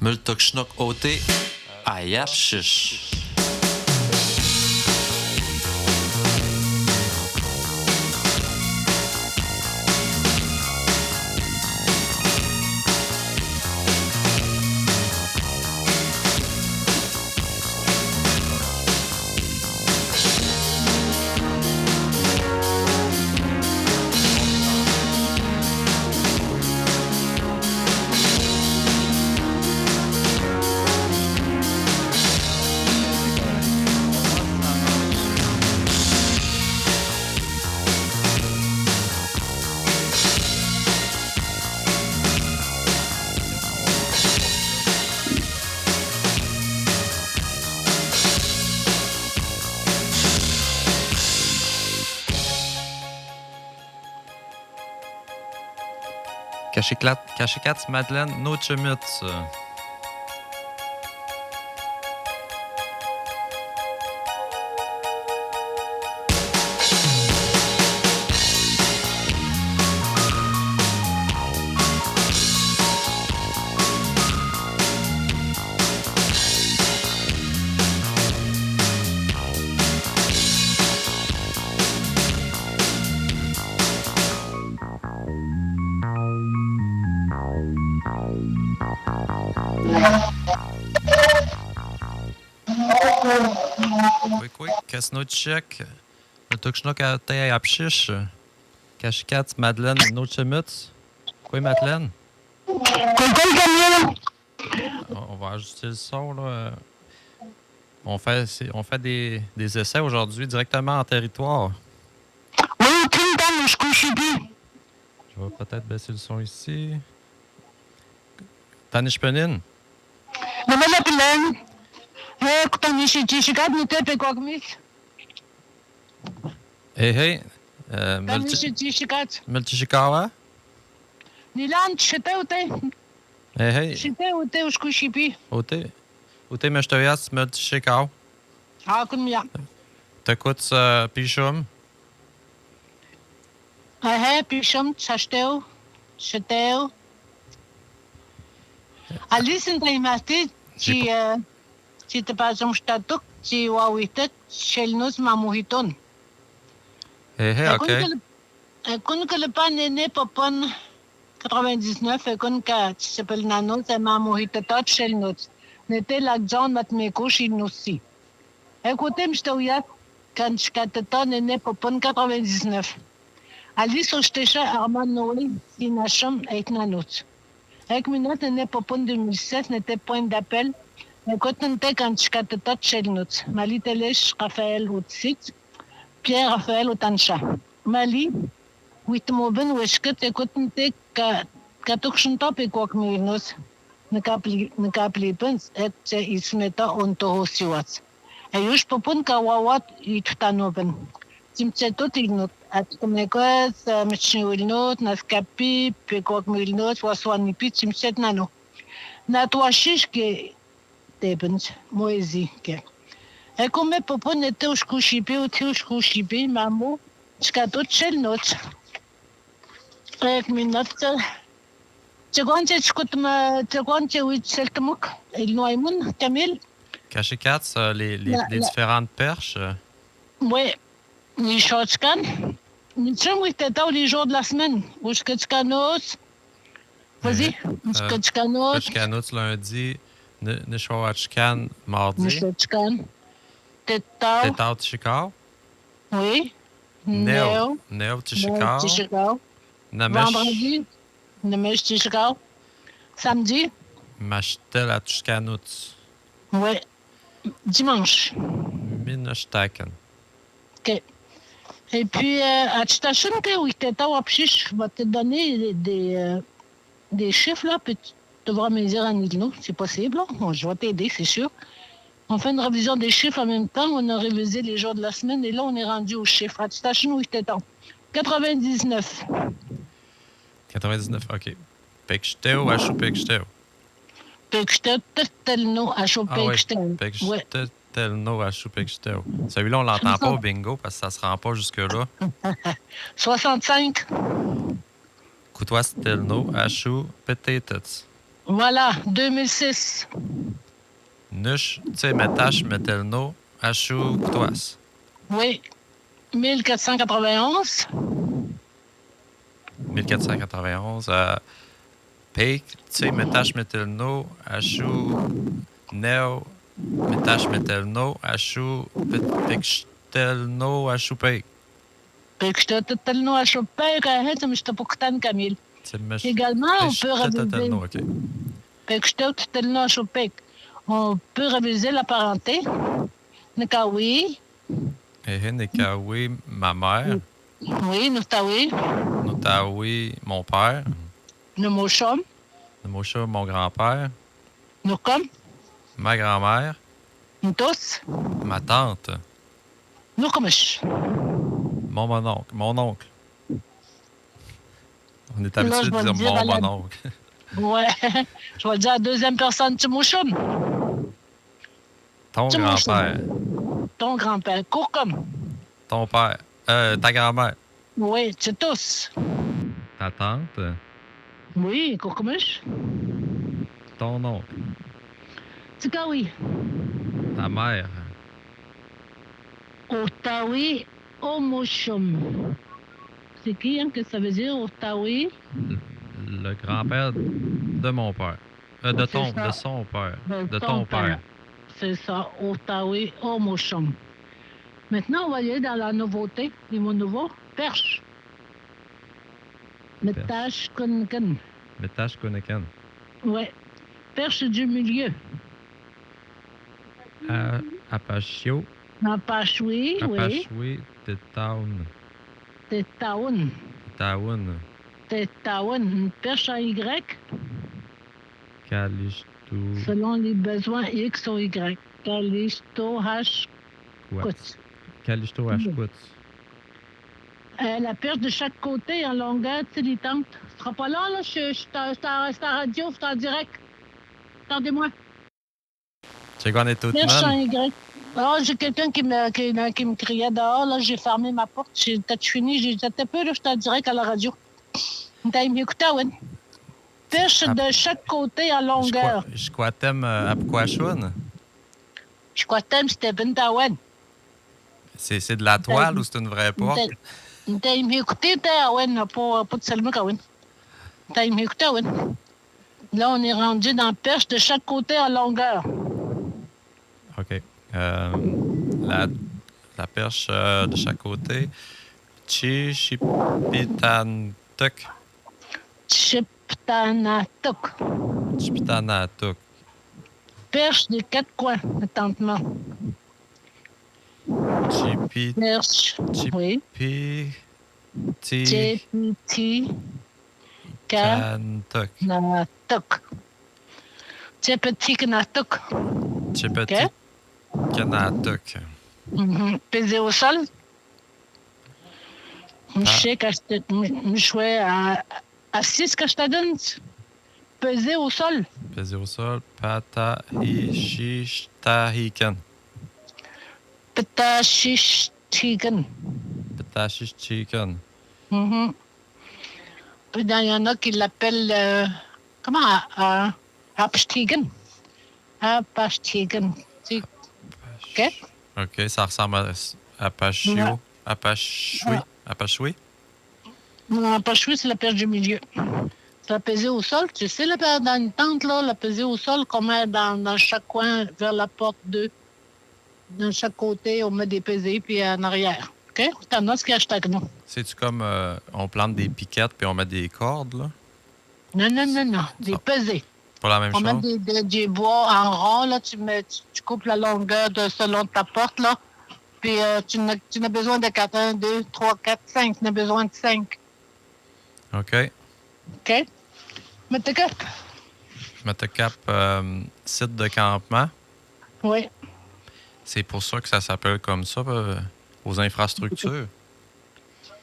Multukšnok ote ayapshish. Kashikats Madeleine Nochemuts. Quick, Kasnotchek, Multukšnok ote ayapshish. Kashikats Madeleine Nochemuts. Quoi, Madeleine? On va ajuster le son, là. On fait des essais aujourd'hui directement en territoire. Je vais peut-être baisser le son ici. Tanishpenin. Hey. Multishikawa. Hey. Ote meshtoyas multishikaw. T'écoutes Pichum. Pichum, Chastel. Alice in Daimati, ci te bazum statuk, ci wawitet, shelnus mamuhiton. Hey, ok. Kun que le pan est né popon 99, et kun que s'appelle Nano, c'est mamuhitetot shelnus. N'était la John Matmeko Shilnusi. Écoutez, m'stouya, quand j'cateton est né popon 99. Alice Ostecha Arman Noé, Sinacham et Nanot. Avec minute n'est pas point 2016 n'était point d'appel. Mais quand on était quand je carte tot chez nous. Mali Telech Raphaël Outsit, Pierre Raphaël Outancha. Mali, huit moben ou est-ce que tu quand on était quand on top et quoi que nous ne capli pens et il se met on to siwat. Et je peux pas qu'awat il tout en open. Timce tot il note. At kumekos mchnul note naskapi pe quoi que note waswani pit timce nano. Na toi chiche que debens moezi que. Et comme popon était au skushipi ou tu skushipi mamu skatot chel note. Et minute Tchegonche oui seltmuk il noaimun Camille. Kashikats, les différentes perches. Oui. Ni shotkan. Ni sommes tous les jours de la semaine. Ou ce que tu canos. Vas-y. Ce que tu canos. Kashikanos lundi. Nishwachkan mardi. Nishwachkan. Tetao Tchikao. Oui. Neo Tchikao. Vendredi. Namesh Tchikao. Samedi. Mashtel à Tchikanots. Oui. Dimanche. Minashtaken. OK. Et puis, à Tchitachun, où tu étais à Pchiche, va te donner des chiffres, là, puis tu devras me dire en igno, c'est possible. Bon, je vais t'aider, c'est sûr. On fait une révision des chiffres en même temps. On a révisé les jours de la semaine, et là, on est rendu aux chiffres. À Tchitachun, où tu étais 99. 99, OK. Pekchteo, Achou Pekchteo. Pekchteo, Telno, Achou Pekchteo. Pekchteo. Telno à Choupexteo. Celui-là, on l'entend pas au bingo parce que ça se rend pas jusque-là. 65. Coutouas Telno à Choupetets. Voilà, 2006. Nush, tse metash metelno, achou ktoas. Oui. 1491. 1491. Peik, tse metash metelno, achou neo, metash metelno, achou pekshtelno, achou peik. Pekshtelno, achou peik, مش تبوكتان كامل. Également, on peut réviser. OK. Pekshtelno, achou peik. On peut réviser la parenté. Nekawi. Nekawi, ma mère. Oui, Noutawi. Noutawi, mon père. Nomoshom. Nomoshom, mon grand-père. Nokom. Ma grand-mère. Ntos. Ma tante. Nokomish. Mon oncle. On est habitué de dire mon oncle. Ouais. Je vais le dire à la deuxième personne, Timoshom. Ton grand-père. Ton grand-père. Kokom. Ton père. Ta grand-mère. Oui, c'est tous. Ta tante. Oui, Kokomish. Ton oncle. Tikawi. Ta mère. Otawi Omoshom. C'est qui, hein, que ça veut dire, Otawi? Le grand-père de mon père. De son père. De ton père. C'est ça, Otawi Omoshom. Maintenant, on va aller dans la nouveauté, les mots nouveaux. Perche. Metash Konken. Metash Konken. Oui. Perche du milieu. Apachio. Apachoui, oui. Apachoui, Tetaoun. Tetaoun. Tetaoun. Tetaoun. Une perche à Y. Calishto. Selon les besoins X ou Y. Calishto H. Calishto H. La perche de chaque côté en longueur tilitante. Ce sera pas là, je suis à la radio, je suis en direct. Attendez-moi. C'est qu'on est tout Perche en Y. Oh, j'ai quelqu'un qui me criait dehors, là, j'ai fermé ma porte, j'ai peut-être fini, j'ai dit, un peu, là, j'étais en direct à la radio. Écoutez, oui. Perche de chaque côté en longueur. Je crois que t'aimes Apquachun. Je crois que t'aimes, c'était Bentawen. C'est de la toile ou c'est une vraie porte? T'as écouté, pas de Salmo Kawin. T'as écouté, oui. Là, on est rendu dans perche de chaque côté en longueur. OK. La perche de chaque côté. Chipitanatuk. Chipitanatuk. Chipitanatuk. Perche des quatre coins, attentement. Perche. Oui. Chipiti. Kanatuk. Natuk. Chipiti Kanatuk. Chipiti Kanatuk. Pesé au sol. Je sais que je suis assis que je te donne. Pesé au sol. Pesé au sol. Patahishtahiken. Petashishtiken. Petashishtiken. Puis il y en a qui l'appellent comment? Apashtiken. Apashtiken. OK? OK, ça ressemble à Apachio. Apachoui. Apachoui? Non, Apachoui, c'est la perche du milieu. C'est la pesée au sol. Tu sais, dans une tente, là, la pesée au sol qu'on met dans chaque coin vers la porte 2. Dans chaque côté, on met des pesées, puis en arrière. OK? T'en as ce qu'il y a avec nous. C'est-tu comme on plante des piquettes puis on met des cordes, là? Non. Des pesées. Pas la même chose? On met des bois en rond, là. Tu coupes la longueur selon ta porte, là. Puis tu n'as besoin de 4, 1, 2, 3, 4, 5. Tu n'as besoin de 5. OK. OK? Mets cap. Metacap, site de campement. Oui. C'est pour ça que ça s'appelle comme ça, aux infrastructures.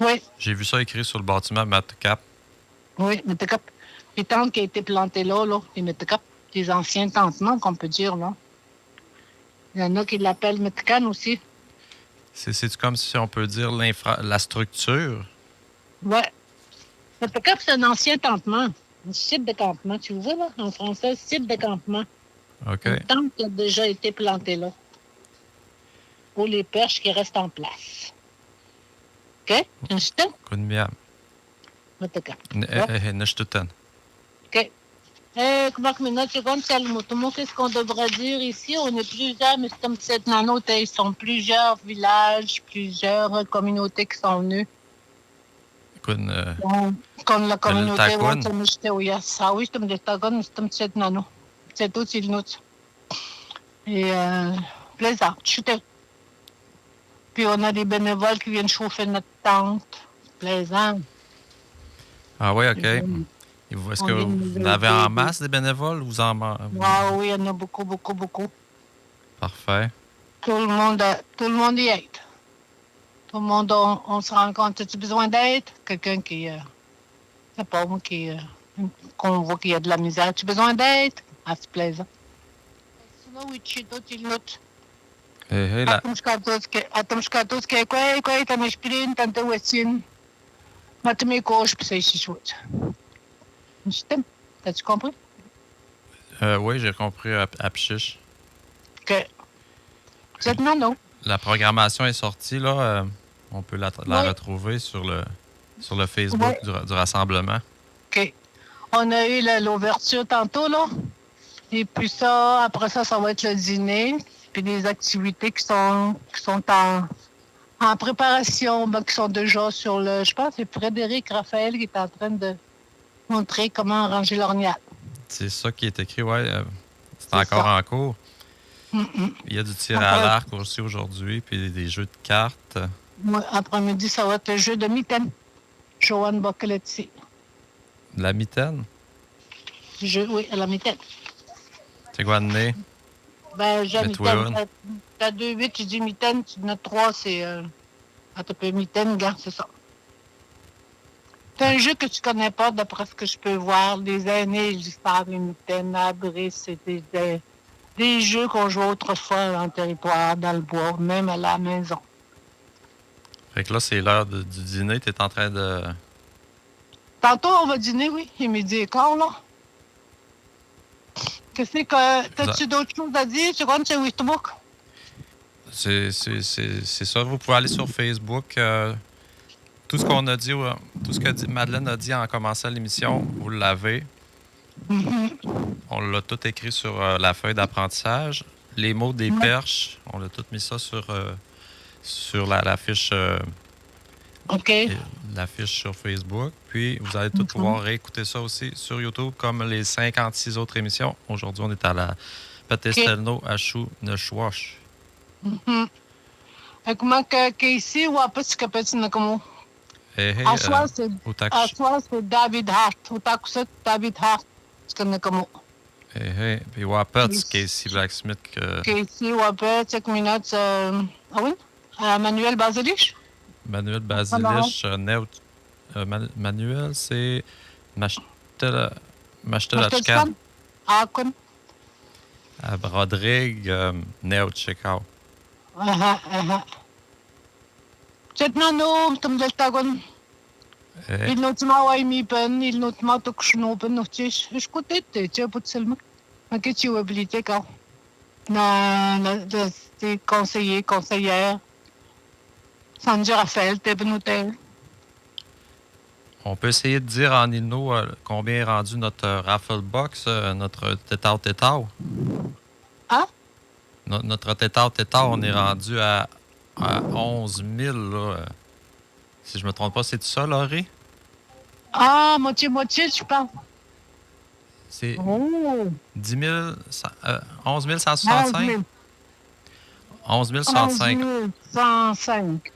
Oui. J'ai vu ça écrit sur le bâtiment Metacap. Oui, Metacap. Les tentes qui ont été plantées là, les Metacap, les anciens tentements qu'on peut dire, là. Il y en a qui l'appellent Metacan aussi. C'est comme si on peut dire la structure. Oui. Metacap, c'est un ancien tentement. Un site de campement. Tu vois, là, en français, site de campement. OK. Une tente qui a déjà été plantée là. Pour les perches qui restent en place. OK? Understand? Kunmiam. Mataka. Neshtutan. OK. Qu'est-ce qu'on devrait dire ici? On est plusieurs, mais c'est comme cette nano, ils sont plusieurs villages, plusieurs communautés qui sont venues. Kun... Comme la communauté Takun. Ah oui, c'est des Takun, c'est cette nano. C'est tout, c'est nous. Et plaisant, chuter. Puis on a des bénévoles qui viennent chauffer notre tente. Plaisant. Ah oui, OK. Est-ce que vous en avez en masse des bénévoles ou vous en... Ah oui, il y en a beaucoup, beaucoup, beaucoup. Parfait. Tout le monde y aide. Tout le monde, on se rend compte, as-tu besoin d'aide? Quelqu'un qui, c'est pas moi, qu'on voit qu'il y a de la misère. As-tu besoin d'aide? Ah, c'est plaisant. Sinon, oui, tu Hey, là. Atomskatoske, quoi, t'as m'expliqué, t'as Westin. Mathémé coach, puis c'est ici, chouette. T'as-tu compris? Oui, j'ai compris à Pchiche. OK. C'est non. La programmation est sortie, là. On peut la retrouver sur le Facebook du rassemblement. OK. On a eu l'ouverture tantôt, là. Et puis ça, après ça, ça va être le dîner. Puis des activités qui sont en préparation, qui sont déjà sur le... Je pense que c'est Frédéric Raphaël qui est en train de montrer comment arranger l'ornial. C'est ça qui est écrit, oui. C'est encore ça. En cours. Il y a du tir à l'arc aussi aujourd'hui, puis des jeux de cartes. Oui, après-midi, ça va être le jeu de mitaine. Joanne Boccoletti. La mitaine? Oui, la mitaine. C'est quoi de nez? Ben, j'ai mitaine. T'as 2-8, tu dis mitaine, tu en as 3, c'est... mitaine, gars, c'est ça. C'est un jeu que tu connais pas, d'après ce que je peux voir. Les aînés, ils savent, les mitaines, abris, c'est des jeux qu'on jouait autrefois dans le territoire, dans le bois, même à la maison. Fait que là, c'est l'heure du dîner. Tu es en train de... Tantôt, on va dîner, oui. Il est midi et quart, là. Qu'est-ce que... T'as-tu d'autres choses à dire? Tu rentres sur Facebook? C'est ça. Vous pouvez aller sur Facebook. Tout ce qu'on a dit, tout ce que Madeleine a dit en commençant l'émission, vous l'avez. On l'a tout écrit sur la feuille d'apprentissage. Les mots des perches, on a tout mis ça sur la fiche. OK. La fiche sur Facebook. Puis, vous allez tout pouvoir réécouter ça aussi sur YouTube, comme les 56 autres émissions. Aujourd'hui, on est à la Petestelno à Chou Nechouache. Comment que ici, ou après, tu capes na como? À soir, c'est David Hart. Au takusat, David Hart. Tu connais comment? Puis, Wapet, Casey Blacksmith. Casey, Wapet, 5 minutes. Ah oui? Manuel Basilich? Manuel Basilich, Manuel, c'est Machtelachkan. Akon. Rodrigue, Neotchekau. Chetnano, Tumdeltagon. Il nous m'a mis pen, il nous m'a tout chnopen, nous tiens. Je côté, tu as pas de seulement. Mais que tu as habilité quand? Des conseillères. Sandy Raphaël, t'es venu. On peut essayer de dire en Inno combien est rendu notre raffle box, notre tétard. Hein? Notre tétard, on est rendu à 11 000. Là. Si je ne me trompe pas, c'est ça, Laurie? Ah, moitié, je pense. C'est 10 000, 11 165? 11 165. 11 105.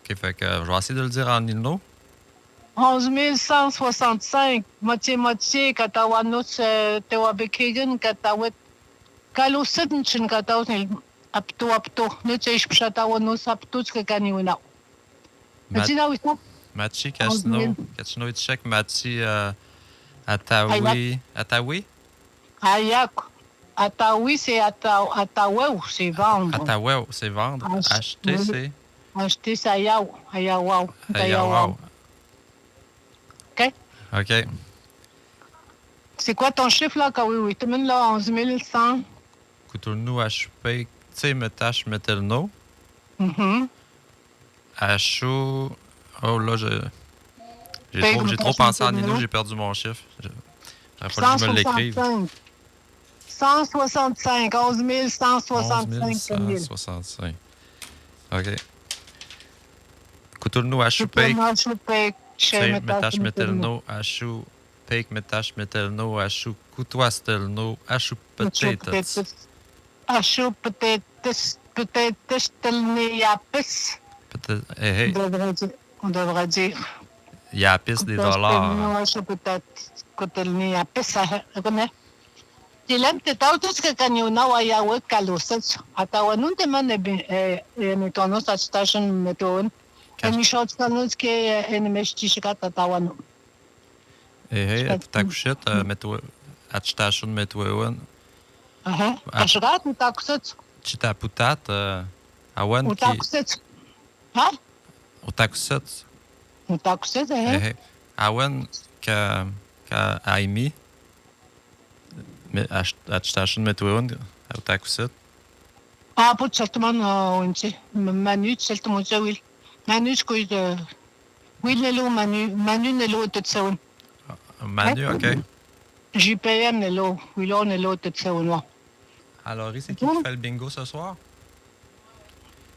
OK, fait que je vais essayer de le dire en Inno. 11 165. Moitié, Katawanos, Tewabekigan, Katawet. Kalusit, Nchin Katawas, Apto. Nutich Pshatawanos, Apto, Kaniwina. Machi Kachino Itchek, Machi Atawi. Ayak. Atawi, c'est Ataweu, c'est vendre. Ataweu, c'est vendre. Acheter, c'est. Acheter, c'est Ayaw. Ayawau. OK. C'est quoi ton chiffre, là? Oui, oui. Tu mènes là 11 100. Coutulnou, Achupé, Tse, Metache, Metelno. Achou. Oh là, j'ai trop pensé en Inou, j'ai perdu mon chiffre. J'aurais fallu que je me l'écrive. 165. 11 165. 165. OK. Coutulnou, Achupé. Tse, Metache, Metelno. Achou. Peik, Metache, Metelno. Achou. Coutoistelno. Achou, Potatoes. Achou, Potatoes. Potatoes, Telnéapis. Hey, On devrait dire. Yapis des dollars. Achou, Potatoes. Telnéapis. Tilem te tautas ka kanyuna wa yawe kalosat. Atawa nun te man metonos at station meton. Emi shots kanos ke enemeshtishikat atawa nun. Hey, takushit, station metuewen. Kashirat ni takusat. Chitaputat, awan ki. Takusat. Ha? Takusit. Takusat, Hey, awan ka Aimi. Station metuewen, takusit. Put saltuman unti. Manu saltuman sa wil. Manu skoy wil nelo manu nelo tetsawin. Manu, OK. JPM nelo, wilon nelo tetsawin. Alors, c'est qui fait le bingo ce soir?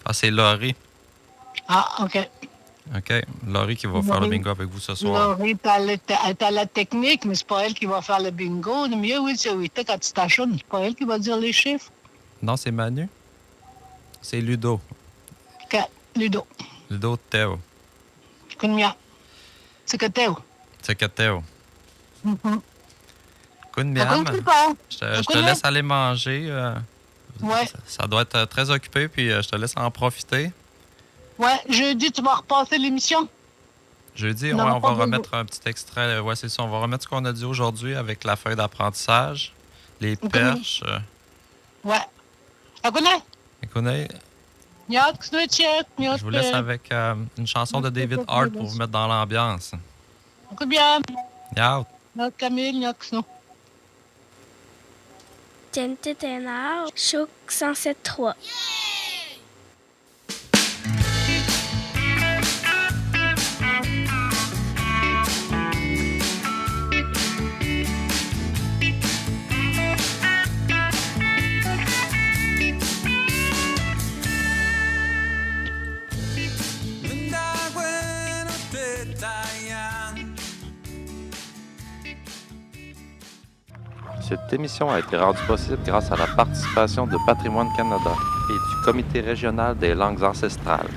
Ah, c'est Laurie. Ah, OK. OK. Laurie qui va faire le bingo avec vous ce soir. Laurie, t'as la technique, mais c'est pas elle qui va faire le bingo. Le mieux, oui, c'est 8 à station. C'est pas elle qui va dire les chiffres. Non, c'est Manu. C'est Ludo. OK. Ludo. Ludo Teo. Kunya. C'est que Teo. C'est que Teo. Miam. Je te laisse aller manger. Ouais. Ça doit être très occupé, puis je te laisse en profiter. Ouais, jeudi, tu vas repasser l'émission? Jeudi, ouais, on va remettre un petit extrait. Ouais, c'est ça. On va remettre ce qu'on a dit aujourd'hui avec la feuille d'apprentissage, les perches. Ouais. Tu connais? Tu connais? Je vous laisse avec une chanson de David Hart pour vous mettre dans l'ambiance. Écoute bien. Miaou. Camille, Nyoxno. Tentetenao, Chouk 107.3. Cette émission a été rendue possible grâce à la participation de Patrimoine Canada et du Comité régional des langues ancestrales.